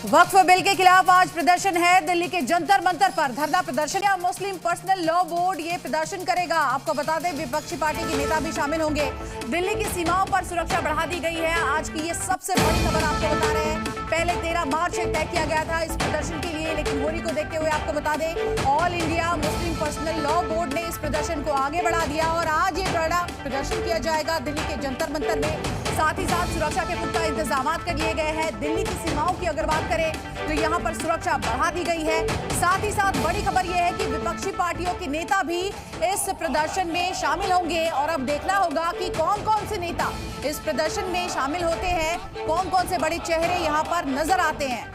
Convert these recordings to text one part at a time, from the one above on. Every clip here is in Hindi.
वक्फ बिल के खिलाफ आज प्रदर्शन है दिल्ली के जंतर मंतर पर। धरना प्रदर्शन या मुस्लिम पर्सनल लॉ बोर्ड ये प्रदर्शन करेगा। आपको बता दें विपक्षी पार्टी के नेता भी शामिल होंगे। दिल्ली की सीमाओं पर सुरक्षा बढ़ा दी गई है। आज की ये सबसे बड़ी खबर आपको बता रहे हैं। पहले 13 मार्च से तय किया गया था इस प्रदर्शन के लिए, लेकिन होली को देखते हुए आपको बता दें all India Muslim personal law board ने इस प्रदर्शन को आगे बढ़ा दिया और आज ये बड़ा प्रदर्शन किया जाएगा दिल्ली के जंतर मंतर में। साथ ही साथ सुरक्षा के पुख्ता इंतजाम कर लिए गए हैं। दिल्ली की सीमाओं की अगर बात करें तो यहाँ पर सुरक्षा बढ़ा दी गई है। साथ ही साथ बड़ी खबर यह है कि विपक्षी पार्टियों के नेता भी इस प्रदर्शन में शामिल होंगे और अब देखना होगा कि कौन कौन से नेता इस प्रदर्शन में शामिल होते हैं, कौन कौन से बड़े चेहरे यहाँ पर नजर आते हैं।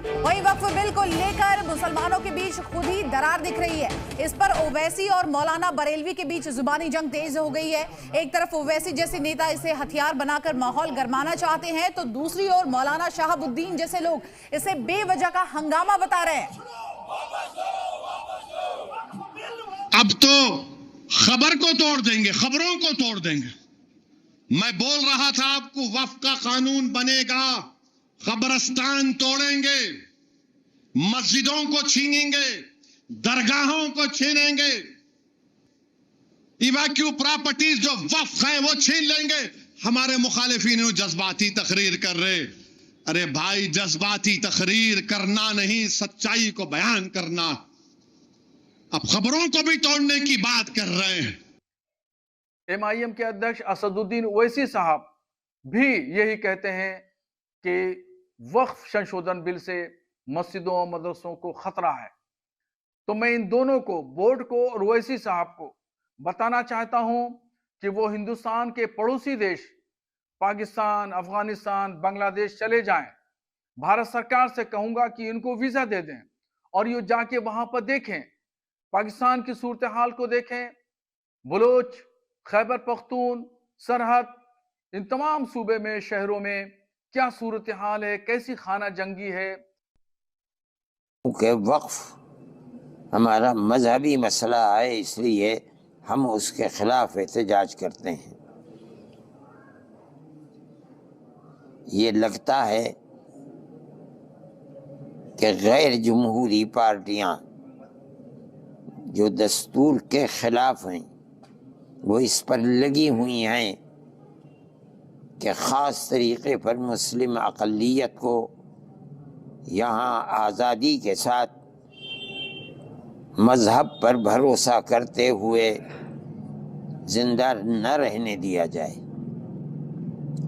वहीं वक्फ बिल को लेकर मुसलमानों के बीच खुद ही दरार दिख रही है। इस पर ओवैसी और मौलाना बरेलवी के बीच जुबानी जंग तेज हो गई है। एक तरफ ओवैसी जैसे नेता इसे हथियार बनाकर माहौल गरमाना चाहते हैं, तो दूसरी ओर मौलाना शहाबुद्दीन जैसे लोग इसे बेवजह का हंगामा बता रहे हैं। अब तो खबर को तोड़ देंगे, खबरों को तोड़ देंगे। मैं बोल रहा था आपको वक्फ का कानून बनेगा, कब्रिस्तान तोड़ेंगे, मस्जिदों को छीनेंगे, दरगाहों को छीनेंगे, इवैक्यू प्रॉपर्टीज जो वक्फ है वो छीन लेंगे। हमारे मुखालिफिन जज्बाती तकरीर कर रहे। अरे भाई, जज्बाती तकरीर करना नहीं, सच्चाई को बयान करना। अब खबरों को भी तोड़ने की बात कर रहे हैं। MIM के अध्यक्ष असदुद्दीन ओवैसी साहब भी यही कहते हैं कि वक्फ संशोधन बिल से मस्जिदों और मदरसों को खतरा है। तो मैं इन दोनों को, बोर्ड को और ओवैसी साहब को बताना चाहता हूं कि वो हिंदुस्तान के पड़ोसी देश पाकिस्तान, अफगानिस्तान, बांग्लादेश चले जाएं। भारत सरकार से कहूंगा कि इनको वीजा दे दें और ये जाके वहां पर देखें, पाकिस्तान की सूरत हाल को देखें। बलोच, खैबर पख्तून, सरहद, इन तमाम सूबे में, शहरों में क्या सूरत हाल है, कैसी खाना जंगी है। क्योंकि वक्फ हमारा मजहबी मसला है, इसलिए हम उसके खिलाफ एहतजाज करते हैं। ये लगता है कि गैर जमहूरी पार्टियां जो दस्तूर के खिलाफ हैं वो इस पर लगी हुई हैं कि ख़ास तरीक़े पर मुस्लिम अक़लियत को यहाँ आज़ादी के साथ मज़हब पर भरोसा करते हुए जिंदा न रहने दिया जाए।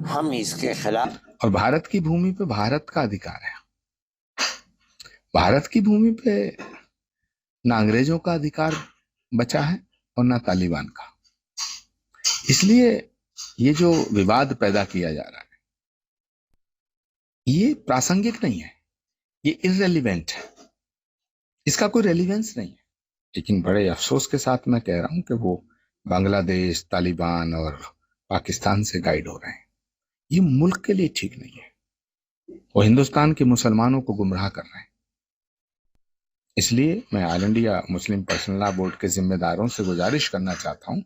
हम इसके खिलाफ। और भारत की भूमि पे भारत का अधिकार है। भारत की भूमि पे ना अंग्रेजों का अधिकार बचा है और ना तालिबान का। इसलिए ये जो विवाद पैदा किया जा रहा है ये प्रासंगिक नहीं है, ये इररिलेवेंट है, इसका कोई रेलिवेंस नहीं है। लेकिन बड़े अफसोस के साथ मैं कह रहा हूं कि वो बांग्लादेश, तालिबान और पाकिस्तान से गाइड हो रहे हैं। ये मुल्क के लिए ठीक नहीं है। वो हिंदुस्तान के मुसलमानों को गुमराह कर रहे हैं। इसलिए मैं all India Muslim personal law board के जिम्मेदारों से गुजारिश करना चाहता हूं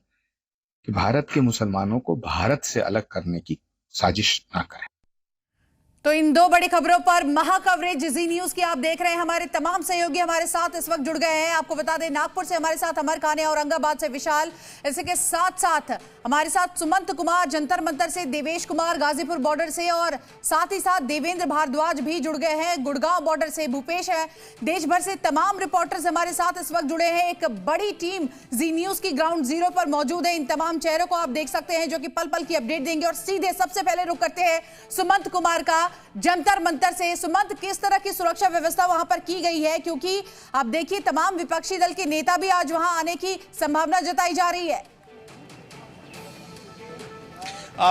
कि भारत के मुसलमानों को भारत से अलग करने की साजिश ना करें। तो इन दो बड़ी खबरों पर महा कवरेज जी न्यूज की आप देख रहे हैं। हमारे तमाम सहयोगी हमारे साथ इस वक्त जुड़ गए हैं। आपको बता दें नागपुर से हमारे साथ अमर खान है, औरंगाबाद से विशाल, इसी के साथ साथ हमारे साथ सुमंत कुमार जंतर मंतर से, देवेश कुमार गाजीपुर बॉर्डर से और साथ ही साथ देवेंद्र भारद्वाज भी जुड़ गए हैं गुड़गांव बॉर्डर से, भूपेश है। देश भर से तमाम रिपोर्टर्स हमारे साथ इस वक्त जुड़े हैं। एक बड़ी टीम जी न्यूज की ग्राउंड जीरो पर मौजूद है। इन तमाम चेहरों को आप देख सकते हैं जो कि पल पल की अपडेट देंगे। और सीधे सबसे पहले रुक करते हैं सुमंत कुमार का जंतर मंतर से। सुमंत, किस तरह की सुरक्षा व्यवस्था वहां पर की गई है, क्योंकि आप देखिए तमाम विपक्षी दल के नेता भी आज वहां आने की संभावना जताई जा रही है।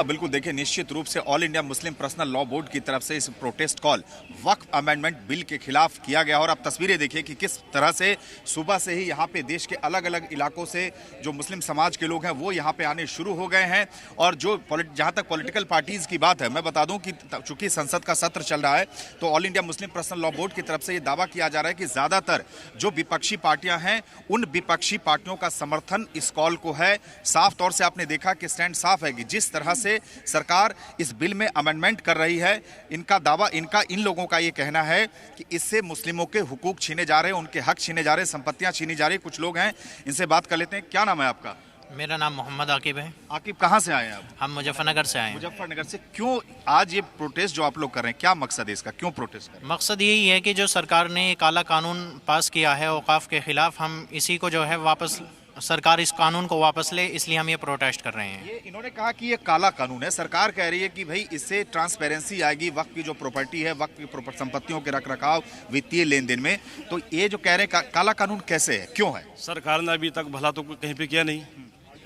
बिल्कुल, देखिए निश्चित रूप से all India Muslim personal law board की तरफ से इस प्रोटेस्ट कॉल वक्फ अमेंडमेंट बिल के खिलाफ किया गया। और आप तस्वीरें देखिए कि किस तरह से सुबह से ही यहाँ पे देश के अलग अलग इलाकों से जो मुस्लिम समाज के लोग हैं वो यहाँ पे आने शुरू हो गए हैं। और जो जहाँ तक पॉलिटिकल पार्टीज की बात है, मैं बता दूं कि चूंकि संसद का सत्र चल रहा है तो all India Muslim personal law board की तरफ से ये दावा किया जा रहा है कि ज्यादातर जो विपक्षी पार्टियां हैं उन विपक्षी पार्टियों का समर्थन इस कॉल को है। साफ तौर से आपने देखा कि स्टैंड साफ है कि जिस तरह तरह से सरकार इस बिल में अमेंडमेंट कर रही है, इनका दावा, इन लोगों का ये कहना है कि इससे मुस्लिमों के हुकूक छीने जा रहे हैं, उनके हक छीने जा रहे हैं, संपत्तियां छीनी जा रही है। कुछ लोग हैं, इनसे बात कर लेते हैं। क्या नाम है आपका? मेरा नाम मोहम्मद आकिब है। आकिब, कहाँ से आए हैं आप? हम मुजफ्फरनगर से आए हैं। मुजफ्फरनगर से। क्यों आज ये प्रोटेस्ट जो आप लोग कर रहे हैं, क्या मकसद है इसका, क्यों प्रोटेस्ट कर रहे हैं? मकसद यही है कि जो सरकार ने काला कानून पास किया है औकाफ के खिलाफ, हम इसी को जो है वापस, सरकार इस कानून को वापस ले, इसलिए हम ये प्रोटेस्ट कर रहे हैं। ये इन्होंने कहा कि ये काला कानून है। सरकार कह रही है कि भाई इससे ट्रांसपेरेंसी आएगी वक्त की जो प्रॉपर्टी है, वक्त की संपत्तियों के रखरखाव, वित्तीय लेन देन में। तो ये जो कह रहे हैं काला कानून कैसे है, क्यों है? सरकार ने अभी तक भला तो कहीं पे किया नहीं,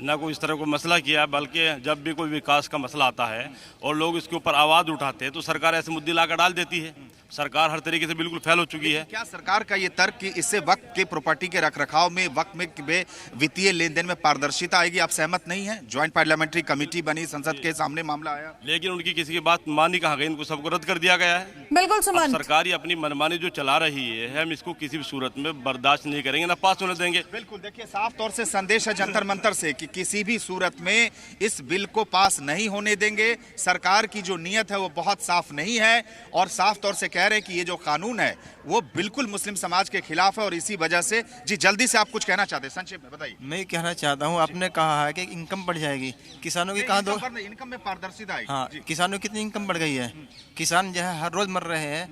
ना कोई इस तरह को मसला किया, बल्कि जब भी कोई विकास का मसला आता है और लोग इसके ऊपर आवाज़ उठाते हैं तो सरकार ऐसे मुद्दे लाकर डाल देती है। सरकार हर तरीके से बिल्कुल फेल हो चुकी है। क्या सरकार का ये तर्क कि इससे वक्त के प्रॉपर्टी के रखरखाव में, वक्त में वित्तीय लेन देन में पारदर्शिता आएगी, आप सहमत नहीं है? ज्वाइंट पार्लियामेंट्री कमेटी बनी, संसद के सामने मामला आया, लेकिन उनकी किसी की बात मानी कहाँ गई, इनको सबको रद्द कर दिया गया है। बिल्कुल सुमन, सरकार ही अपनी मनमानी जो चला रही है, हम इसको किसी भी सूरत में बर्दाश्त नहीं करेंगे, ना पास होने देंगे। बिल्कुल, देखिए साफ तौर से संदेश है जंतर मंतर से कि किसी भी सूरत में इस बिल को पास नहीं होने देंगे। सरकार की जो नीयत है वो बहुत साफ नहीं है और साफ तौर से कह रहे हैं कि ये जो कानून है वो बिल्कुल मुस्लिम समाज के खिलाफ है और इसी वजह से। जी जल्दी से आप कुछ कहना चाहते हैं, संक्षेप में बताइए। मैं कहना चाहता हूँ, आपने कहा है कि इनकम बढ़ जाएगी, किसानों की कहाँ दो, इनकम में पारदर्शिता आएगी। हाँ, किसानों की कितनी इनकम बढ़ गई है, किसान जो है हर रोज मर रहे हैं।